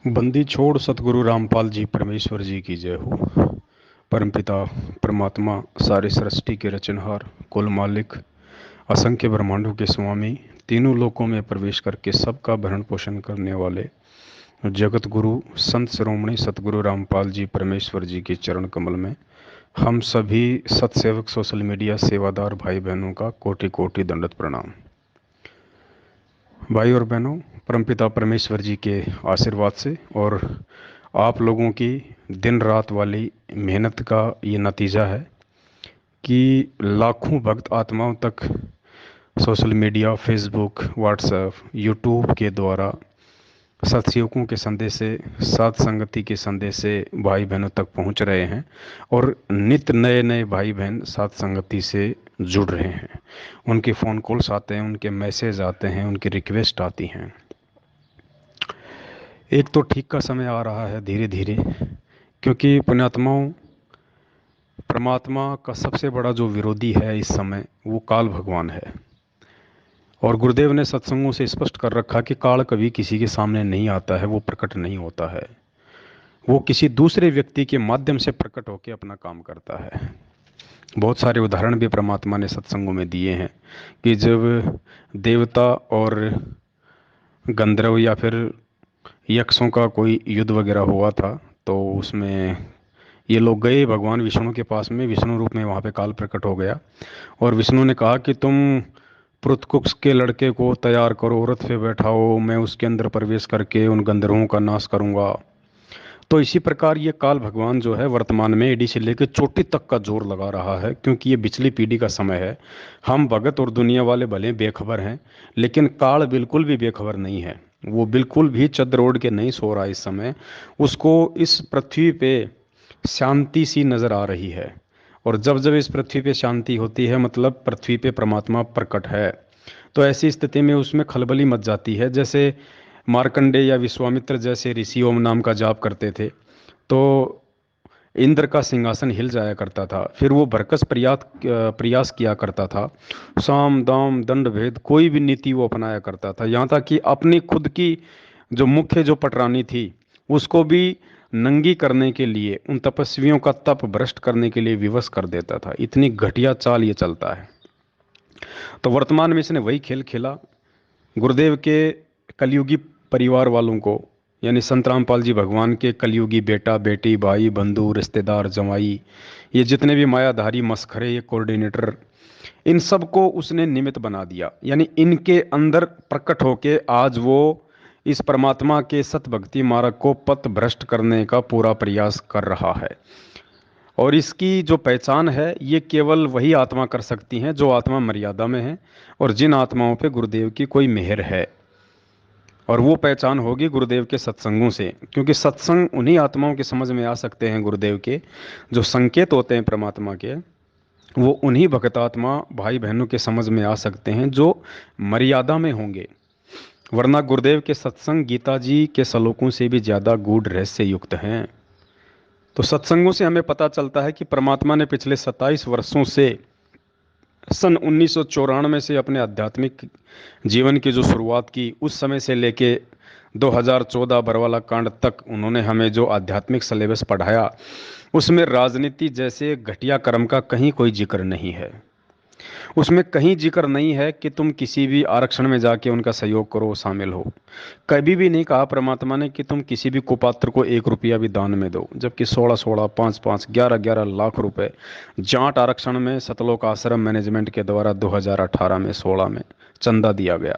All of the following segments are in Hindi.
बंदी छोड़ सतगुरु रामपाल जी परमेश्वर जी की जय हो। परमपिता परमात्मा सारे सृष्टि के रचनहार, कुल मालिक, असंख्य ब्रह्मांडों के स्वामी, तीनों लोकों में प्रवेश करके सबका भरण पोषण करने वाले जगत गुरु संत शिरोमणि सतगुरु रामपाल जी परमेश्वर जी के चरण कमल में हम सभी सत्सेवक सोशल मीडिया सेवादार भाई बहनों का कोटि कोटि दंडवत प्रणाम। भाई और बहनों, परमपिता परमेश्वर जी के आशीर्वाद से और आप लोगों की दिन रात वाली मेहनत का ये नतीजा है कि लाखों भक्त आत्माओं तक social media, Facebook, WhatsApp, YouTube के द्वारा सत्संगों के संदेश से, साथ संगति के संदेश से भाई बहनों तक पहुंच रहे हैं और नित नए नए भाई बहन साथ संगति से जुड़ रहे हैं। उनके फ़ोन कॉल्स आते हैं, उनके मैसेज आते हैं, उनकी रिक्वेस्ट आती हैं। एक तो ठीक का समय आ रहा है धीरे धीरे, क्योंकि पुण्यात्माओं, परमात्मा का सबसे बड़ा जो विरोधी है इस समय वो काल भगवान है। और गुरुदेव ने सत्संगों से स्पष्ट कर रखा कि काल कभी किसी के सामने नहीं आता है, वो प्रकट नहीं होता है, वो किसी दूसरे व्यक्ति के माध्यम से प्रकट होकर अपना काम करता है। बहुत सारे उदाहरण भी परमात्मा ने सत्संगों में दिए हैं कि जब देवता और गंधर्व या फिर यक्षों का कोई युद्ध वगैरह हुआ था, तो उसमें ये लोग गए भगवान विष्णु के पास में, विष्णु रूप में वहाँ पे काल प्रकट हो गया और विष्णु ने कहा कि तुम पृथकुक्ष के लड़के को तैयार करो, रथ पे बैठाओ, मैं उसके अंदर प्रवेश करके उन गंधर्वों का नाश करूंगा। तो इसी प्रकार ये काल भगवान जो है वर्तमान में एडी से लेकर चोटी तक का जोर लगा रहा है, क्योंकि ये पिछली पीढ़ी का समय है। हम भगत और दुनिया वाले भले बेखबर हैं, लेकिन काल बिल्कुल भी बेखबर नहीं है। वो बिल्कुल भी चद्र ओढ़ के नहीं सो रहा इस समय। उसको इस पृथ्वी पे शांति सी नजर आ रही है। और जब जब इस पृथ्वी पे शांति होती है, मतलब पृथ्वी पे परमात्मा प्रकट है, तो ऐसी स्थिति में उसमें खलबली मच जाती है। जैसे मार्कंडे या विश्वामित्र जैसे ऋषि ओम नाम का जाप करते थे, तो इंद्र का सिंहासन हिल जाया करता था। फिर वो भरकस प्रयास किया करता था, साम दाम दंड भेद कोई भी नीति वो अपनाया करता था, यहाँ तक कि अपनी खुद की जो मुख्य जो पटरानी थी उसको भी नंगी करने के लिए, उन तपस्वियों का तप भ्रष्ट करने के लिए विवश कर देता था। इतनी घटिया चाल ये चलता है। तो वर्तमान में इसने वही खेल खेला। गुरुदेव के कलयुगी परिवार वालों को, यानी संत रामपाल जी भगवान के कलयुगी बेटा बेटी, भाई बंधु, रिश्तेदार, जमाई, ये जितने भी मायाधारी मस्खरे, ये कोऑर्डिनेटर, इन सब को उसने निमित्त बना दिया। यानी इनके अंदर प्रकट होके आज वो इस परमात्मा के सत भक्ति मार्ग को पथ भ्रष्ट करने का पूरा प्रयास कर रहा है। और इसकी जो पहचान है ये केवल वही आत्मा कर सकती हैं जो आत्मा मर्यादा में है और जिन आत्माओं पे गुरुदेव की कोई मेहर है। और वो पहचान होगी गुरुदेव के सत्संगों से, क्योंकि सत्संग उन्हीं आत्माओं के समझ में आ सकते हैं गुरुदेव के, जो संकेत होते हैं परमात्मा के, वो उन्हीं भक्तात्मा भाई बहनों के समझ में आ सकते हैं जो मर्यादा में होंगे। वरना गुरुदेव के सत्संग गीता जी के श्लोकों से भी ज़्यादा गूढ़ रहस्य युक्त हैं। तो सत्संगों से हमें पता चलता है कि परमात्मा ने पिछले 27 वर्षों से, सन 1994 से अपने आध्यात्मिक जीवन की जो शुरुआत की, उस समय से लेके 2014 बरवाला कांड तक उन्होंने हमें जो आध्यात्मिक सिलेबस पढ़ाया, उसमें राजनीति जैसे घटिया कर्म का कहीं कोई जिक्र नहीं है। उसमें कहीं जिक्र नहीं है कि तुम किसी भी आरक्षण में जाके उनका सहयोग करो, शामिल हो। कभी भी नहीं कहा परमात्मा ने कि तुम किसी भी कुपात्र को 1 रुपया भी दान में दो, जबकि 16-16, 5-5, 11-11 लाख रुपए जाट आरक्षण में सतलोक आश्रम मैनेजमेंट के द्वारा 2018 में 16 में चंदा दिया गया।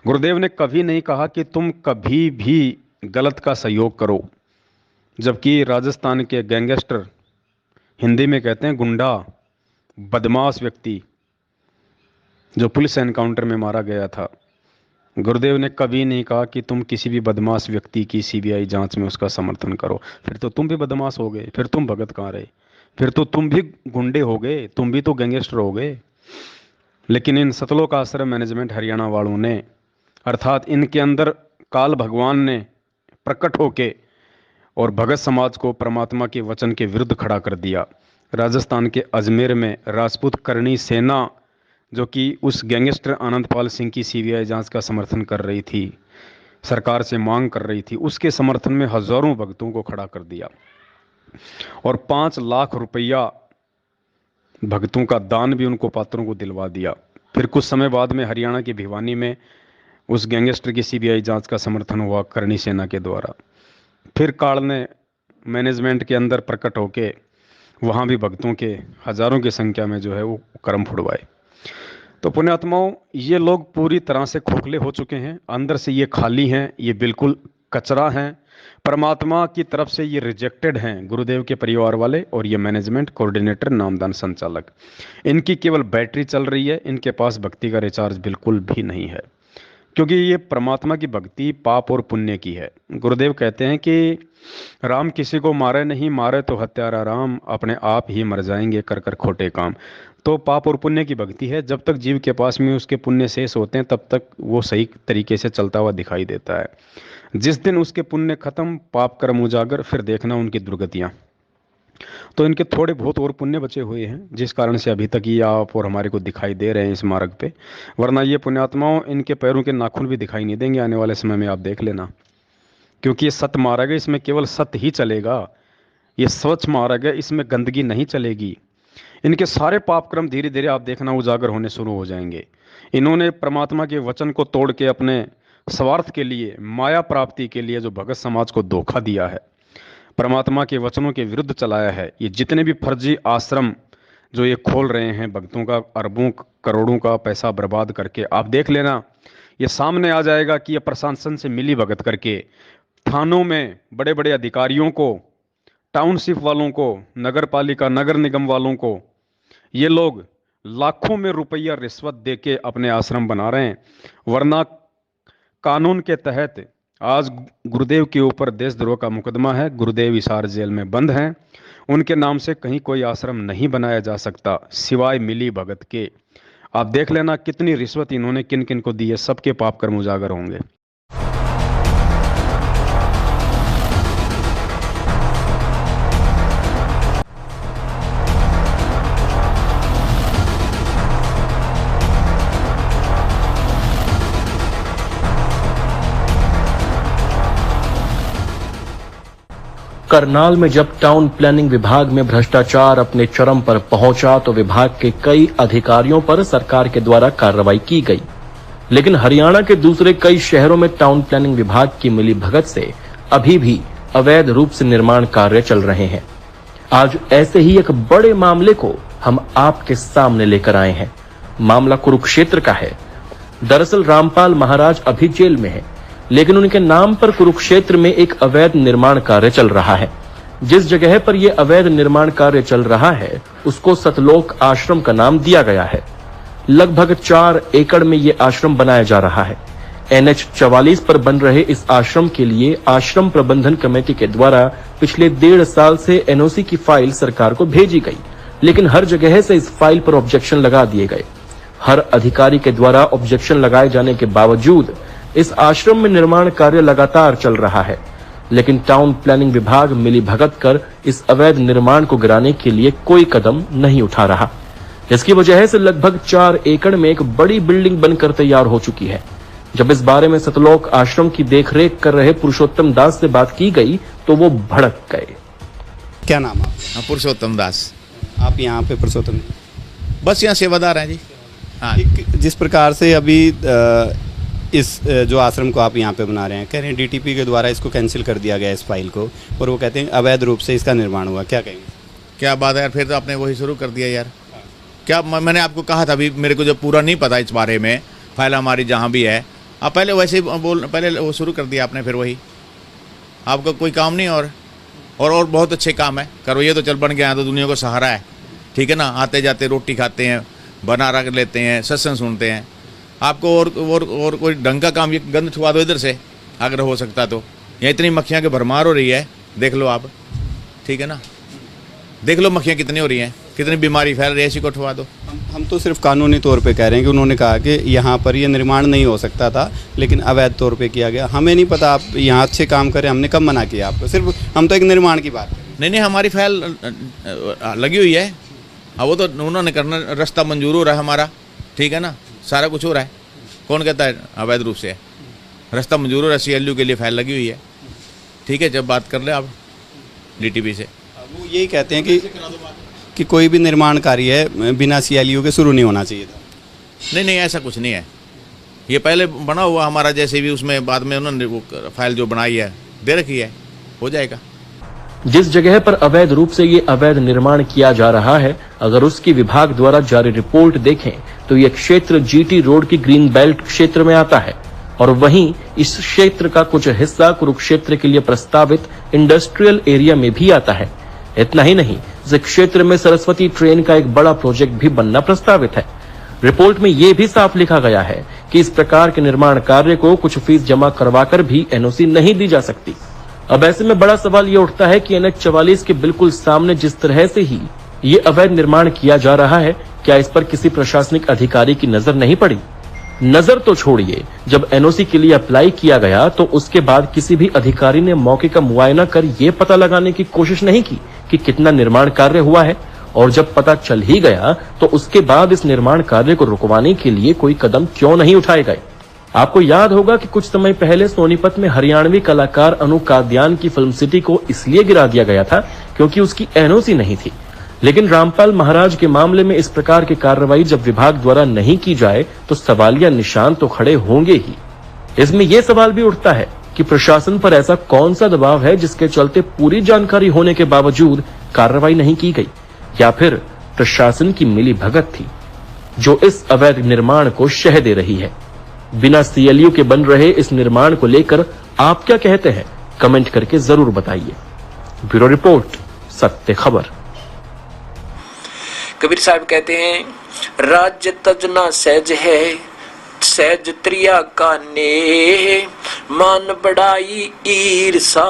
गुरुदेव ने कभी नहीं कहा कि तुम कभी भी गलत का सहयोग करो, जबकि राजस्थान के गैंगस्टर, हिंदी में कहते हैं गुंडा, बदमाश व्यक्ति जो पुलिस एनकाउंटर में मारा गया था, गुरुदेव ने कभी नहीं कहा कि तुम किसी भी बदमाश व्यक्ति की सीबीआई जांच में उसका समर्थन करो। फिर तो तुम भी बदमाश हो गए, फिर तुम भगत कहाँ रहे, फिर तो तुम भी गुंडे हो गए, तुम भी तो गैंगस्टर हो गए। लेकिन इन सतलोक आश्रम मैनेजमेंट हरियाणा वालों ने, अर्थात इनके अंदर काल भगवान ने प्रकट होके और भगत समाज को परमात्मा के वचन के विरुद्ध खड़ा कर दिया। राजस्थान के अजमेर में राजपूत करणी सेना, जो कि उस गैंगस्टर आनंदपाल सिंह की सीबीआई जांच का समर्थन कर रही थी, सरकार से मांग कर रही थी, उसके समर्थन में हजारों भक्तों को खड़ा कर दिया और 5 लाख रुपया भक्तों का दान भी उनको पात्रों को दिलवा दिया। फिर कुछ समय बाद में हरियाणा की भिवानी में उस गैंगस्टर की सीबीआई जांच का समर्थन हुआ करणी सेना के द्वारा। फिर काल ने मैनेजमेंट के अंदर प्रकट होके वहाँ भी भक्तों के हजारों की संख्या में जो है वो कर्म फुड़वाए। तो पुण्यात्माओं, ये लोग पूरी तरह से खोखले हो चुके हैं, अंदर से ये खाली हैं, ये बिल्कुल कचरा हैं। परमात्मा की तरफ से ये रिजेक्टेड हैं, गुरुदेव के परिवार वाले और ये मैनेजमेंट, कोऑर्डिनेटर, नामदान संचालक। इनकी केवल बैटरी चल रही है, इनके पास भक्ति का रिचार्ज बिल्कुल भी नहीं है, क्योंकि ये परमात्मा की भक्ति पाप और पुण्य की है। गुरुदेव कहते हैं कि राम किसी को मारे नहीं, मारे तो हत्यारा राम, अपने आप ही मर जाएंगे कर कर खोटे काम। तो पाप और पुण्य की भक्ति है, जब तक जीव के पास में उसके पुण्य शेष होते हैं तब तक वो सही तरीके से चलता हुआ दिखाई देता है। जिस दिन उसके पुण्य खत्म, पाप कर्म उजागर, फिर देखना उनकी दुर्गतियाँ। तो इनके थोड़े बहुत और पुण्य बचे हुए हैं, जिस कारण से अभी तक ये आप और हमारे को दिखाई दे रहे हैं इस मार्ग पे। वरना ये पुण्यात्माओं, इनके पैरों के नाखून भी दिखाई नहीं देंगे आने वाले समय में, आप देख लेना। क्योंकि ये सत्य मार्ग है, इसमें केवल सत्य ही चलेगा। ये स्वच्छ मार्ग है, इसमें गंदगी नहीं चलेगी। इनके सारे पाप क्रम धीरे धीरे आप देखना उजागर होने शुरू हो जाएंगे। इन्होंने परमात्मा के वचन को तोड़ के अपने स्वार्थ के लिए, माया प्राप्ति के लिए जो भगत समाज को धोखा दिया है, परमात्मा के वचनों के विरुद्ध चलाया है। ये जितने भी फर्जी आश्रम जो ये खोल रहे हैं, भक्तों का अरबों करोड़ों का पैसा बर्बाद करके, आप देख लेना, ये सामने आ जाएगा कि ये प्रशासन से मिली भगत करके थानों में बड़े बड़े अधिकारियों को, टाउनशिप वालों को, नगर पालिका नगर निगम वालों को, ये लोग लाखों में रुपया रिश्वत देके अपने आश्रम बना रहे हैं। वरना कानून के तहत आज गुरुदेव के ऊपर देशद्रोह का मुकदमा है, गुरुदेव हिसार जेल में बंद हैं। उनके नाम से कहीं कोई आश्रम नहीं बनाया जा सकता सिवाय मिली भगत के। आप देख लेना कितनी रिश्वत इन्होंने किन किन को दी है, सबके पाप कर्म उजागर होंगे। करनाल में जब टाउन प्लानिंग विभाग में भ्रष्टाचार अपने चरम पर पहुंचा तो विभाग के कई अधिकारियों पर सरकार के द्वारा कार्रवाई की गई। लेकिन हरियाणा के दूसरे कई शहरों में टाउन प्लानिंग विभाग की मिलीभगत से अभी भी अवैध रूप से निर्माण कार्य चल रहे हैं। आज ऐसे ही एक बड़े मामले को हम आपके सामने लेकर आए हैं। मामला कुरुक्षेत्र का है। दरअसल रामपाल महाराज अभी जेल में है, लेकिन उनके नाम पर कुरुक्षेत्र में एक अवैध निर्माण कार्य चल रहा है। जिस जगह पर यह अवैध निर्माण कार्य चल रहा है उसको सतलोक आश्रम का नाम दिया गया है। लगभग 4 एकड़ में यह आश्रम बनाया जा रहा है। NH 44 पर बन रहे इस आश्रम के लिए आश्रम प्रबंधन कमेटी के द्वारा पिछले 1.5 साल से NOC की फाइल सरकार को भेजी गई, लेकिन हर जगह से इस फाइल पर ऑब्जेक्शन लगा दिए गए। हर अधिकारी के द्वारा ऑब्जेक्शन लगाए जाने के बावजूद इस आश्रम में निर्माण कार्य लगातार चल रहा है। लेकिन टाउन प्लानिंग विभाग मिलीभगत कर इस अवैध निर्माण को गिराने के लिए कोई कदम नहीं उठा रहा। इसकी वजह से लगभग 4 एकड़ में एक बड़ी बिल्डिंग बनकर तैयार हो चुकी है। जब इस बारे में सतलोक आश्रम की देखरेख कर रहे पुरुषोत्तम दास से बात की गई तो वो भड़क गए। क्या नाम आप? पुरुषोत्तम दास। आप यहाँ पे पुरुषोत्तम, बस यहाँ सेवादार हैं जी। हाँ, जिस प्रकार से अभी इस जो आश्रम को आप यहाँ पे बना रहे हैं, कह रहे हैं DTP के द्वारा इसको कैंसिल कर दिया गया इस फाइल को, और वो कहते हैं अवैध रूप से इसका निर्माण हुआ, क्या कहेंगे? क्या बात है यार, फिर तो आपने वही शुरू कर दिया यार। क्या मैंने आपको कहा था अभी, मेरे को जब पूरा नहीं पता इस बारे में, फाइल हमारी जहाँ भी है, आप पहले वैसे ही पहले वो शुरू कर दिया आपने, फिर वही आपका कोई काम नहीं। और बहुत अच्छे काम है, करो ये तो चल बन गया तो दुनिया को सहारा है, ठीक है ना। आते जाते रोटी खाते हैं, बना रख लेते हैं, सत्संग सुनते हैं। आपको और कोई ढंग का काम, ये गंद छुआ दो इधर से अगर हो सकता तो। यहाँ इतनी मक्खियाँ की भरमार हो रही है, देख लो आप, ठीक है ना। देख लो मक्खियाँ कितनी हो रही हैं, कितनी बीमारी फैल रही है, इसी को उठवा दो। हम तो सिर्फ कानूनी तौर पे कह रहे हैं कि उन्होंने कहा कि यहाँ पर ये निर्माण नहीं हो सकता था, लेकिन अवैध तौर पे किया गया। हमें नहीं पता आप यहाँ अच्छे काम करें, हमने कब मना किया आपको? सिर्फ हम तो एक निर्माण की बात करें। नहीं, हमारी फाइल लगी हुई है। अब वो तो उन्होंने करना, रास्ता मंजूर हो रहा है हमारा, ठीक है ना, सारा कुछ हो रहा है। कौन कहता है अवैध रूप से है? रास्ता मंजूर हो रहा है, CLU के लिए फाइल लगी हुई है। ठीक है, जब बात कर ले आप DTP से। वो यही कहते हैं कि कोई भी निर्माण कार्य है बिना CLU के शुरू नहीं होना चाहिए था। नहीं नहीं, ऐसा कुछ नहीं है। ये पहले बना हुआ हमारा, जैसे भी उसमें बाद में उन्होंने वो फाइल जो बनाई है दे रखी है, हो जाएगा। जिस जगह पर अवैध रूप से ये अवैध निर्माण किया जा रहा है, अगर उसकी विभाग द्वारा जारी रिपोर्ट देखें तो ये क्षेत्र GT रोड की ग्रीन बेल्ट क्षेत्र में आता है और वहीं इस क्षेत्र का कुछ हिस्सा कुरुक्षेत्र के लिए प्रस्तावित इंडस्ट्रियल एरिया में भी आता है। इतना ही नहीं, इस क्षेत्र में सरस्वती ट्रेन का एक बड़ा प्रोजेक्ट भी बनना प्रस्तावित है। रिपोर्ट में यह भी साफ लिखा गया है कि इस प्रकार के निर्माण कार्य को कुछ फीस जमा करवाकर भी NOC नहीं दी जा सकती। अब ऐसे में बड़ा सवाल ये उठता है कि NH 44 के बिल्कुल सामने जिस तरह से ही ये अवैध निर्माण किया जा रहा है, क्या इस पर किसी प्रशासनिक अधिकारी की नजर नहीं पड़ी? नजर तो छोड़िए, जब NOC के लिए अप्लाई किया गया तो उसके बाद किसी भी अधिकारी ने मौके का मुआयना कर ये पता लगाने की कोशिश नहीं की कि कितना निर्माण कार्य हुआ है, और जब पता चल ही गया तो उसके बाद इस निर्माण कार्य को रुकवाने के लिए कोई कदम क्यों नहीं उठाए गए? आपको याद होगा कि कुछ समय पहले सोनीपत में हरियाणवी कलाकार अनु कादियान की फिल्म सिटी को इसलिए गिरा दिया गया था क्योंकि उसकी NOC नहीं थी। लेकिन रामपाल महाराज के मामले में इस प्रकार की कार्रवाई जब विभाग द्वारा नहीं की जाए तो सवालिया निशान तो खड़े होंगे ही। इसमें यह सवाल भी उठता है कि प्रशासन पर ऐसा कौन सा दबाव है जिसके चलते पूरी जानकारी होने के बावजूद कार्रवाई नहीं की गई, या फिर प्रशासन की मिली भगत थी जो इस अवैध निर्माण को शह दे रही है। बिना CLU के बन रहे इस निर्माण को लेकर आप क्या कहते हैं? कमेंट करके जरूर बताइए। ब्यूरो रिपोर्ट, सत्य खबर। कबीर साहब कहते हैं, राज्य तजना सहज है, सहज त्रिया का ने, मान बढ़ाई ईर्षा,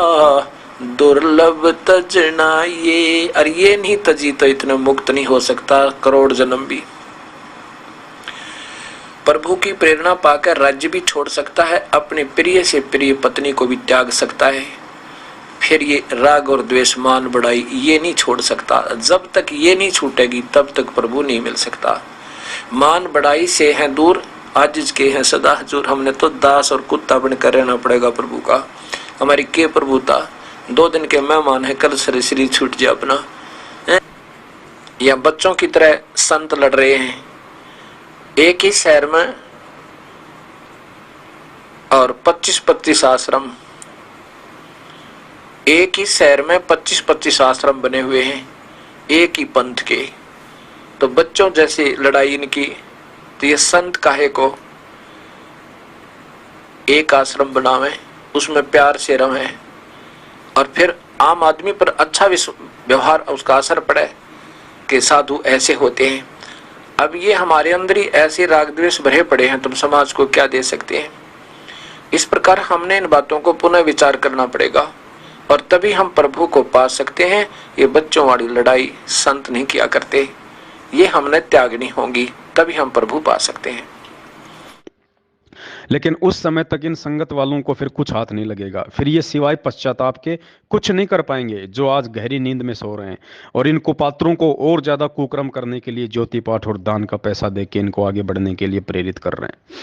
दुर्लभ तजना ये। और ये नहीं तजी तो इतना मुक्त नहीं हो सकता करोड़ जन्म भी। प्रभु की प्रेरणा पाकर राज्य भी छोड़ सकता है, अपने प्रिय से प्रिय पत्नी को भी त्याग सकता है, फिर ये राग और द्वेष मान बढ़ाई ये नहीं छोड़ सकता। जब तक ये नहीं छूटेगी तब तक प्रभु नहीं मिल सकता। मान बढ़ाई से हैं दूर, आजिज के हैं सदा हजूर। हमने तो दास और कुत्ता बनकर रहना पड़ेगा प्रभु का। हमारी के प्रभुता 2 दिन के मेहमान है, कल से शरीर छूट जाए अपना। या बच्चों की तरह संत लड़ रहे हैं एक ही शहर में और 25-25 आश्रम, एक ही शहर में 25-25 आश्रम बने हुए हैं एक ही पंथ के। तो बच्चों जैसे लड़ाई इनकी, तो ये संत काहे को एक आश्रम बनावे, उसमें प्यार से रहें और फिर आम आदमी पर अच्छा व्यवहार उसका असर पड़े कि साधु ऐसे होते हैं। अब ये हमारे अंदर ही ऐसे राग द्वेष भरे पड़े हैं, तुम समाज को क्या दे सकते हैं? इस प्रकार हमने इन बातों को पुनः विचार करना पड़ेगा और तभी हम प्रभु को पा सकते हैं। ये बच्चों वाली लड़ाई संत नहीं किया करते, ये हमने त्यागनी होगी, तभी हम प्रभु पा सकते हैं। लेकिन उस समय तक इन संगत वालों को फिर कुछ हाथ नहीं लगेगा। फिर ये सिवाय पश्चाताप के कुछ नहीं कर पाएंगे जो आज गहरी नींद में सो रहे हैं, और इन कुपात्रों को और ज्यादा कुकर्म करने के लिए ज्योति पाठ और दान का पैसा दे के इनको आगे बढ़ने के लिए प्रेरित कर रहे हैं।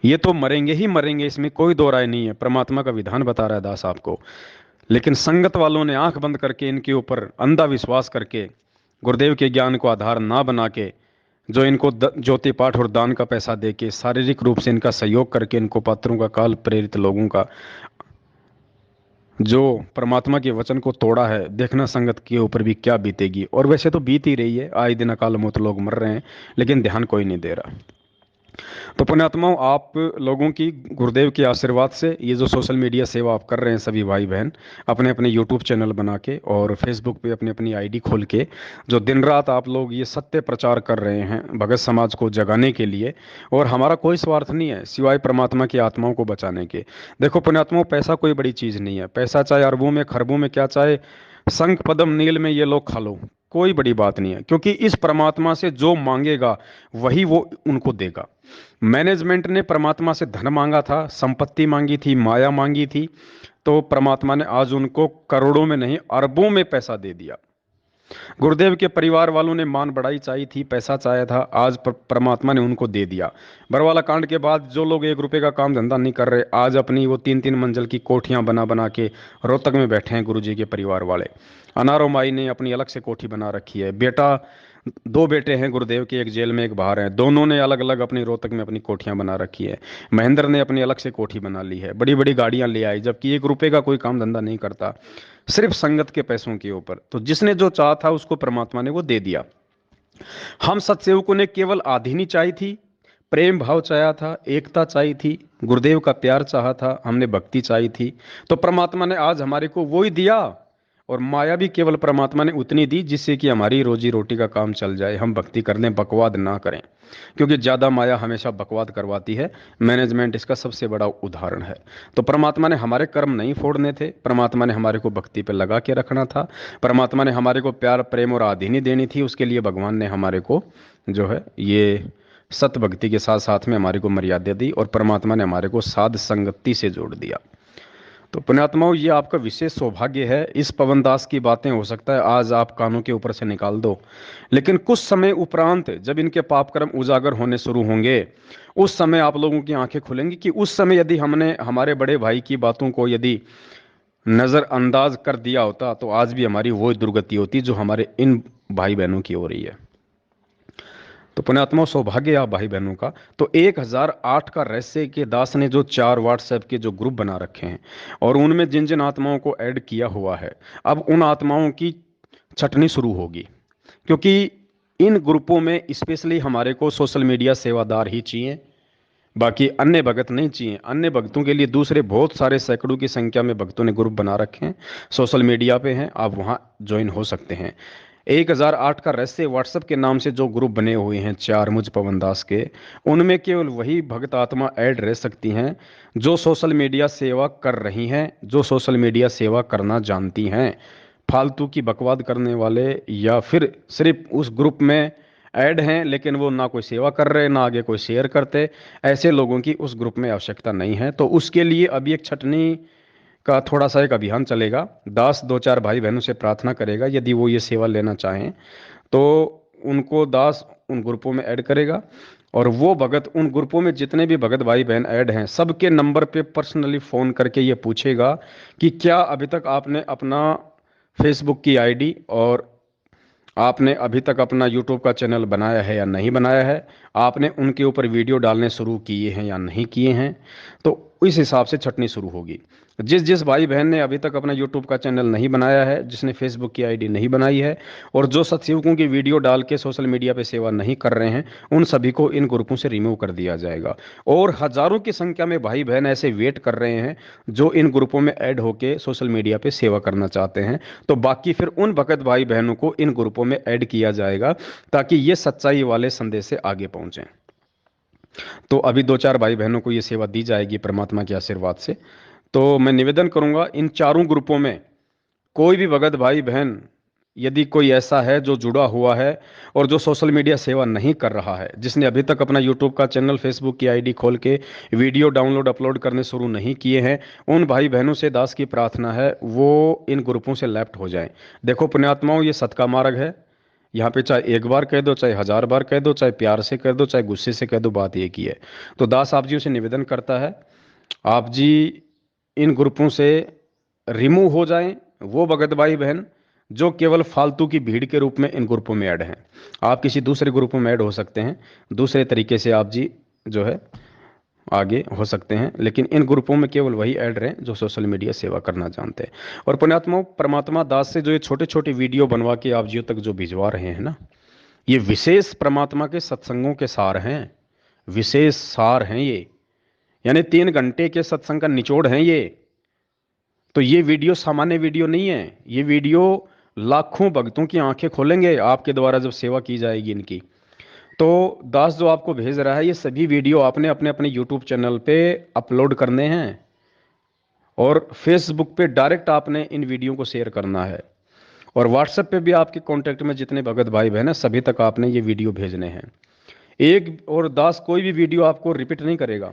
ये तो मरेंगे ही मरेंगे, इसमें कोई दो राय नहीं है। परमात्मा का विधान बता रहा है दास आपको। लेकिन संगत वालों ने आंख बंद करके इनके ऊपर अंधा विश्वास करके गुरुदेव के ज्ञान को आधार ना बना के जो इनको ज्योति पाठ और दान का पैसा दे के शारीरिक रूप से इनका सहयोग करके इनको पात्रों का काल प्रेरित लोगों का जो परमात्मा के वचन को तोड़ा है, देखना संगत के ऊपर भी क्या बीतेगी। और वैसे तो बीत ही रही है, आए दिन अकाल मौत लोग मर रहे हैं, लेकिन ध्यान कोई नहीं दे रहा। तो पुण्यात्माओं, आप लोगों की गुरुदेव के आशीर्वाद से ये जो सोशल मीडिया सेवा आप कर रहे हैं सभी भाई बहन, अपने अपने यूट्यूब चैनल बना के और फेसबुक पे अपनी अपनी आईडी खोल के जो दिन रात आप लोग ये सत्य प्रचार कर रहे हैं भगत समाज को जगाने के लिए, और हमारा कोई स्वार्थ नहीं है सिवाय परमात्मा की आत्माओं को बचाने के। देखो पुण्यात्माओं, पैसा कोई बड़ी चीज़ नहीं है। पैसा चाहे अरबों में खरबों में, क्या चाहे शंख पद्म नील में ये लोग खा लो, कोई बड़ी बात नहीं है, क्योंकि इस परमात्मा से जो मांगेगा वही वो उनको देगा। मैनेजमेंट ने परमात्मा से धन मांगा था, संपत्ति मांगी थी, माया मांगी थी, तो परमात्मा ने आज उनको करोड़ों में नहीं अरबों में पैसा दे दिया। गुरुदेव के परिवार वालों ने मान बढ़ाई चाहिए थी, पैसा चाहा था, आज परमात्मा ने उनको दे दिया। बरवाला कांड के बाद जो लोग 1 रुपए का काम धंधा नहीं कर रहे, आज अपनी वो 3-3 मंजिल की कोठियां बना बना के रोहतक में बैठे हैं गुरुजी के परिवार वाले। अनारो माई ने अपनी अलग से कोठी बना रखी है। बेटा, 2 बेटे हैं गुरुदेव के, एक जेल में एक बाहर है, दोनों ने अलग अलग अपनी रोहतक में अपनी कोठियां बना रखी है। महेंद्र ने अपनी अलग से कोठी बना ली है, बड़ी बड़ी गाड़ियां ले आई, जबकि 1 रुपए का कोई काम धंधा नहीं करता, सिर्फ संगत के पैसों के ऊपर। तो जिसने जो चाहा था उसको परमात्मा ने वो दे दिया। हम सत्सेवकों ने केवल आधीनी चाहिए थी, प्रेम भाव चाहा था, एकता चाहिए थी, गुरुदेव का प्यार चाहा था, हमने भक्ति चाहिए थी, तो परमात्मा ने आज हमारे को वो ही दिया। और माया भी केवल परमात्मा ने उतनी दी जिससे कि हमारी रोजी रोटी का काम चल जाए, हम भक्ति करने बकवाद ना करें, क्योंकि ज़्यादा माया हमेशा बकवाद करवाती है। मैनेजमेंट इसका सबसे बड़ा उदाहरण है। तो परमात्मा ने हमारे कर्म नहीं फोड़ने थे, परमात्मा ने हमारे को भक्ति पे लगा के रखना था, परमात्मा ने हमारे को प्यार प्रेम और आधीनी देनी थी। उसके लिए भगवान ने हमारे को जो है ये सत भक्ति के साथ साथ में हमारे को मर्यादा दी, और परमात्मा ने हमारे को साध संगति से जोड़ दिया। तो पुण्यात्माओं, ये आपका विशेष सौभाग्य है। इस पवन दास की बातें हो सकता है आज आप कानों के ऊपर से निकाल दो, लेकिन कुछ समय उपरांत जब इनके पाप कर्म उजागर होने शुरू होंगे, उस समय आप लोगों की आंखें खुलेंगी कि उस समय यदि हमने हमारे बड़े भाई की बातों को यदि नज़रअंदाज कर दिया होता तो आज भी हमारी वो दुर्गति होती जो हमारे इन भाई बहनों की हो रही है। तो पुण्यात्मा, सौभाग्य आप भाई बहनों का। तो 1008 का रहस्य के दास ने जो 4 व्हाट्सएप के जो ग्रुप बना रखे हैं और उनमें जिन जिन आत्माओं को ऐड किया हुआ है, अब उन आत्माओं की छटनी शुरू होगी, क्योंकि इन ग्रुपों में स्पेशली हमारे को सोशल मीडिया सेवादार ही चाहिए, बाकी अन्य भगत नहीं चाहिए। अन्य भक्तों के लिए दूसरे बहुत सारे सैकड़ों की संख्या में भक्तों ने ग्रुप बना रखे हैं, सोशल मीडिया पे हैं, आप वहाँ ज्वाइन हो सकते हैं। 1008 का रहस्य व्हाट्सएप के नाम से जो ग्रुप बने हुए हैं 4 मुझ पवन दास के, उनमें केवल वही भक्त आत्मा ऐड रह सकती हैं जो सोशल मीडिया सेवा कर रही हैं, जो सोशल मीडिया सेवा करना जानती हैं। फालतू की बकवाद करने वाले या फिर सिर्फ उस ग्रुप में ऐड हैं लेकिन वो ना कोई सेवा कर रहे, ना आगे कोई शेयर करते, ऐसे लोगों की उस ग्रुप में आवश्यकता नहीं है। तो उसके लिए अभी एक छटनी का थोड़ा सा एक अभियान चलेगा। दास 2-4 भाई बहनों से प्रार्थना करेगा, यदि वो ये सेवा लेना चाहें तो उनको दास उन ग्रुपों में ऐड करेगा, और वो भगत उन ग्रुपों में जितने भी भगत भाई बहन ऐड हैं सबके नंबर पे पर्सनली फ़ोन करके ये पूछेगा कि क्या अभी तक आपने अपना फेसबुक की आईडी और आपने अभी तक अपना यूट्यूब का चैनल बनाया है या नहीं बनाया है, आपने उनके ऊपर वीडियो डालने शुरू किए हैं या नहीं किए हैं। तो इस हिसाब से छटनी शुरू होगी। जिस जिस भाई बहन ने अभी तक अपना यूट्यूब का चैनल नहीं बनाया है, जिसने फेसबुक की आईडी नहीं बनाई है, और जो सत्सेवकों की वीडियो डाल के सोशल मीडिया पे सेवा नहीं कर रहे हैं, उन सभी को इन ग्रुपों से रिमूव कर दिया जाएगा। और हजारों की संख्या में भाई बहन ऐसे वेट कर रहे हैं जो इन ग्रुपों में ऐड होके सोशल मीडिया पे सेवा करना चाहते हैं। तो बाकी फिर उन भगत भाई बहनों को इन ग्रुपों में ऐड किया जाएगा ताकि ये सच्चाई वाले संदेश से आगे पहुंचें। तो अभी 2-4 भाई बहनों को ये सेवा दी जाएगी परमात्मा के आशीर्वाद से। तो मैं निवेदन करूंगा, इन चारों ग्रुपों में कोई भी भगत भाई बहन यदि कोई ऐसा है जो जुड़ा हुआ है और जो सोशल मीडिया सेवा नहीं कर रहा है, जिसने अभी तक अपना यूट्यूब का चैनल, फेसबुक की आईडी खोल के वीडियो डाउनलोड अपलोड करने शुरू नहीं किए हैं, उन भाई बहनों से दास की प्रार्थना है वो इन ग्रुपों से लेफ्ट हो जाएं। देखो पुण्यात्माओं, ये सत का मार्ग है। यहाँ पे चाहे एक बार कह दो, चाहे 1000 बार कह दो, चाहे प्यार से कह दो, चाहे गुस्से से कह दो, बात एक ही है। तो दास आप जी से निवेदन करता है, आप जी इन ग्रुपों से रिमूव हो जाएं। वो भगत भाई बहन जो केवल फालतू की भीड़ के रूप में इन ग्रुपों में ऐड हैं, आप किसी दूसरे ग्रुपों में ऐड हो सकते हैं, दूसरे तरीके से आप जी जो है आगे हो सकते हैं, लेकिन इन ग्रुपों में केवल वही ऐड रहें जो सोशल मीडिया सेवा करना जानते हैं। और पुण्यात्माओं, परमात्मा दास से जो ये छोटे छोटे वीडियो बनवा के आप जियो तक जो भिजवा रहे हैं ना, ये विशेष परमात्मा के सत्संगों के सार हैं, विशेष सार हैं ये, यानी 3 घंटे के सत्संग का निचोड़ है ये। तो ये वीडियो सामान्य वीडियो नहीं है, ये वीडियो लाखों भक्तों की आंखें खोलेंगे आपके द्वारा जब सेवा की जाएगी इनकी। तो दास जो आपको भेज रहा है, ये सभी वीडियो आपने अपने अपने यूट्यूब चैनल पे अपलोड करने हैं और फेसबुक पे डायरेक्ट आपने इन वीडियो को शेयर करना है, और व्हाट्सएप पे भी आपके कांटेक्ट में जितने भगत भाई बहन हैं सभी तक आपने ये वीडियो भेजने हैं। एक और दास कोई भी वीडियो आपको रिपीट नहीं करेगा,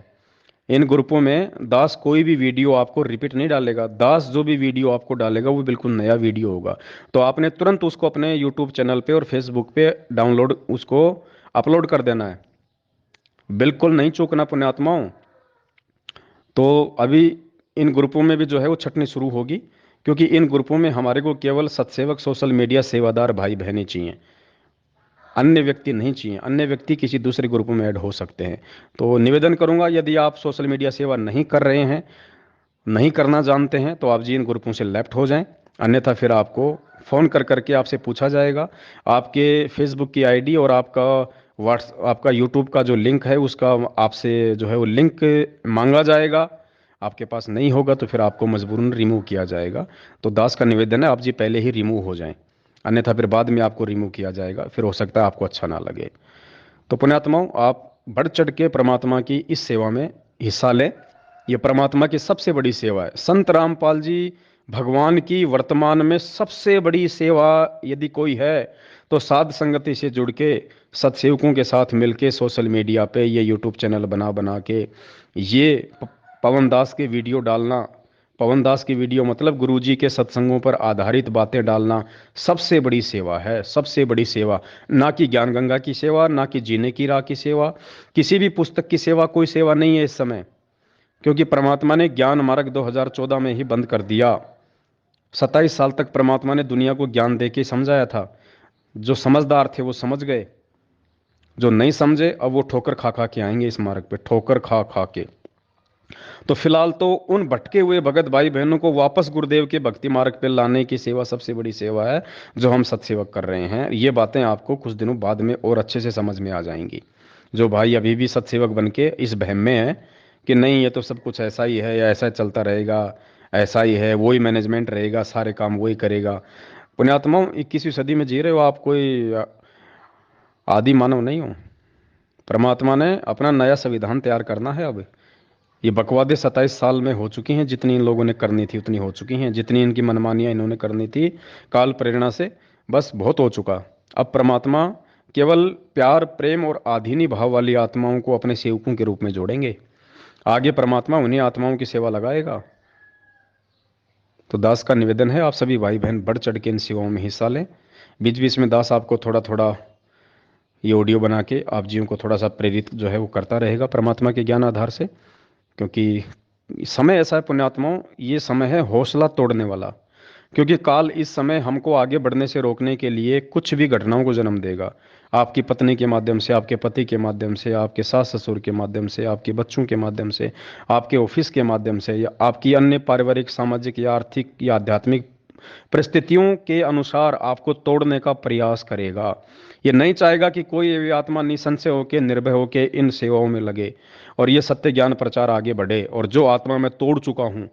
इन ग्रुपों में दास कोई भी वीडियो आपको रिपीट नहीं डालेगा। दास जो भी वीडियो आपको डालेगा वो बिल्कुल नया वीडियो होगा। तो आपने तुरंत उसको अपने यूट्यूब चैनल पे और फेसबुक पे डाउनलोड उसको अपलोड कर देना है, बिल्कुल नहीं चूकना पुण्यात्माओं। तो अभी इन ग्रुपों में भी जो है वो छटनी शुरू होगी, क्योंकि इन ग्रुपों में हमारे को केवल सत्सेवक, सोशल मीडिया सेवादार भाई बहनें चाहिए, अन्य व्यक्ति नहीं चाहिए। अन्य व्यक्ति किसी दूसरे ग्रुप में ऐड हो सकते हैं। तो निवेदन करूंगा, यदि आप सोशल मीडिया सेवा नहीं कर रहे हैं, नहीं करना जानते हैं, तो आप जी इन ग्रुपों से लेफ्ट हो जाएं। अन्यथा फिर आपको फ़ोन कर करके आपसे पूछा जाएगा, आपके फेसबुक की आईडी और आपका यूट्यूब का जो लिंक है उसका आपसे जो है वो लिंक मांगा जाएगा। आपके पास नहीं होगा तो फिर आपको मजबूरन रिमूव किया जाएगा। तो दास का निवेदन है, आप जी पहले ही रिमूव हो जाएं, अन्यथा फिर बाद में आपको रिमूव किया जाएगा, फिर हो सकता है आपको अच्छा ना लगे। तो पुण्यात्माओं, आप बढ़ चढ़ के परमात्मा की इस सेवा में हिस्सा लें। ये परमात्मा की सबसे बड़ी सेवा है। संत रामपाल जी भगवान की वर्तमान में सबसे बड़ी सेवा यदि कोई है तो साध संगति से जुड़ के सत्सेवकों के साथ मिलके सोशल मीडिया पे ये यूट्यूब चैनल बना बना के ये पवन दास के वीडियो डालना, पवन दास की वीडियो मतलब गुरुजी के सत्संगों पर आधारित बातें डालना सबसे बड़ी सेवा है। सबसे बड़ी सेवा, ना कि ज्ञान गंगा की सेवा, ना कि जीने की राह की सेवा, किसी भी पुस्तक की सेवा, कोई सेवा नहीं है इस समय। क्योंकि परमात्मा ने ज्ञान मार्ग 2014 में ही बंद कर दिया। 27 साल तक परमात्मा ने दुनिया को ज्ञान दे के समझाया था। जो समझदार थे वो समझ गए, जो नहीं समझे अब वो ठोकर खा खा के आएंगे इस मार्ग पे, ठोकर खा खा के। तो फिलहाल तो उन भटके हुए भगत भाई बहनों को वापस गुरुदेव के भक्ति मार्ग पे लाने की सेवा सबसे बड़ी सेवा है जो हम सत्सेवक कर रहे हैं। ये बातें आपको कुछ दिनों बाद में और अच्छे से समझ में आ जाएंगी। जो भाई अभी भी सत्सेवक बन के इस बहम में है कि नहीं ये तो सब कुछ ऐसा ही है या ऐसा चलता रहेगा, ऐसा ही है, वही मैनेजमेंट रहेगा, सारे काम वही करेगा। पुण्यात्माओं, 21वीं सदी में जी रहे हो आप, कोई आदि मानव नहीं हो। परमात्मा ने अपना नया संविधान तैयार करना है। अब ये बकवादे 27 साल में हो चुकी हैं, जितनी इन लोगों ने करनी थी उतनी हो चुकी हैं, जितनी इनकी मनमानियां इन्होंने करनी थी काल प्रेरणा से, बस बहुत हो चुका। अब परमात्मा केवल प्यार, प्रेम और आधीनी भाव वाली आत्माओं को अपने सेवकों के रूप में जोड़ेंगे। आगे परमात्मा उन्हीं आत्माओं की सेवा लगाएगा। तो दास का निवेदन है, आप सभी भाई बहन बढ़ चढ़ के इन सेवाओं में हिस्सा लें। बीच बीच में दास आपको थोड़ा थोड़ा ये ऑडियो बना के आप जीवों को थोड़ा सा प्रेरित जो है वो करता रहेगा परमात्मा के ज्ञान आधार से। क्योंकि समय ऐसा है पुण्यात्माओं, ये समय है हौसला तोड़ने वाला। क्योंकि काल इस समय हमको आगे बढ़ने से रोकने के लिए कुछ भी घटनाओं को जन्म देगा। आपकी पत्नी के माध्यम से, आपके पति के माध्यम से, आपके सास ससुर के माध्यम से, आपके बच्चों के माध्यम से, आपके ऑफिस के माध्यम से, या आपकी अन्य पारिवारिक, सामाजिक या आर्थिक या आध्यात्मिक परिस्थितियों के अनुसार आपको तोड़ने का प्रयास करेगा। ये नहीं चाहेगा कि कोई भी आत्मा निसंशय होकर, निर्भय होकर इन सेवाओं में लगे और ये सत्य ज्ञान प्रचार आगे बढ़े। और जो आत्मा मैं तोड़ चुका हूँ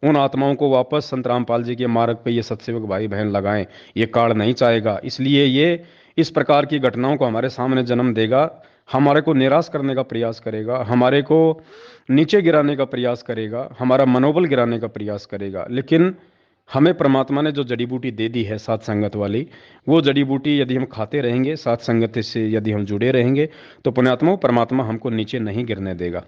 उन आत्माओं को वापस संत रामपाल जी के मार्ग पे ये सत्सेवक भाई बहन लगाएं, ये काल नहीं चाहेगा। इसलिए ये इस प्रकार की घटनाओं को हमारे सामने जन्म देगा, हमारे को निराश करने का प्रयास करेगा, हमारे को नीचे गिराने का प्रयास करेगा, हमारा मनोबल गिराने का प्रयास करेगा। लेकिन हमें परमात्मा ने जो जड़ी बूटी दे दी है साथ संगत वाली, वो जड़ी बूटी यदि हम खाते रहेंगे, साथ संगत से यदि हम जुड़े रहेंगे, तो पुण्यात्मा परमात्मा हमको नीचे नहीं गिरने देगा।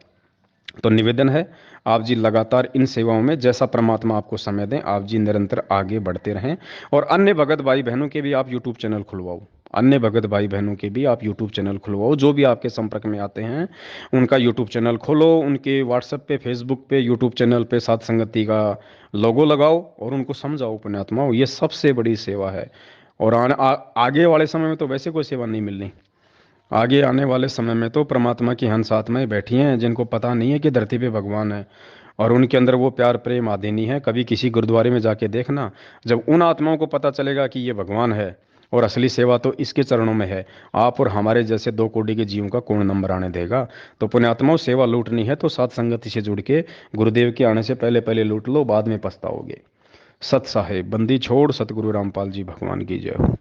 तो निवेदन है, आप जी लगातार इन सेवाओं में जैसा परमात्मा आपको समय दें, आप जी निरंतर आगे बढ़ते रहें। और अन्य भगत भाई बहनों के भी आप यूट्यूब चैनल खुलवाओ, अन्य भगत भाई बहनों के भी आप यूट्यूब चैनल खुलवाओ। जो भी आपके संपर्क में आते हैं उनका यूट्यूब चैनल खोलो, उनके व्हाट्सएप पे, फेसबुक पे, यूट्यूब चैनल पे साथ संगति का लोगो लगाओ और उनको समझाओ पुण्यात्माओं, ये सबसे बड़ी सेवा है। और आगे वाले समय में तो वैसे कोई सेवा नहीं मिलनी। आगे आने वाले समय में तो परमात्मा की हंस आत्माएं बैठी हैं जिनको पता नहीं है कि धरती पे भगवान है, और उनके अंदर वो प्यार प्रेम आदि है। कभी किसी गुरुद्वारे में जाके देखना, जब उन आत्माओं को पता चलेगा कि ये भगवान है और असली सेवा तो इसके चरणों में है, आप और हमारे जैसे 2 कोटि के जीवों का कौन नंबर आने देगा। तो पुण्यात्माओं, सेवा लूटनी है तो साथ संगति से जुड़ के गुरुदेव के आने से पहले पहले लूट लो, बाद में पछताओगे। सत साहेब बंदी छोड़, सतगुरु रामपाल जी भगवान की जय हो।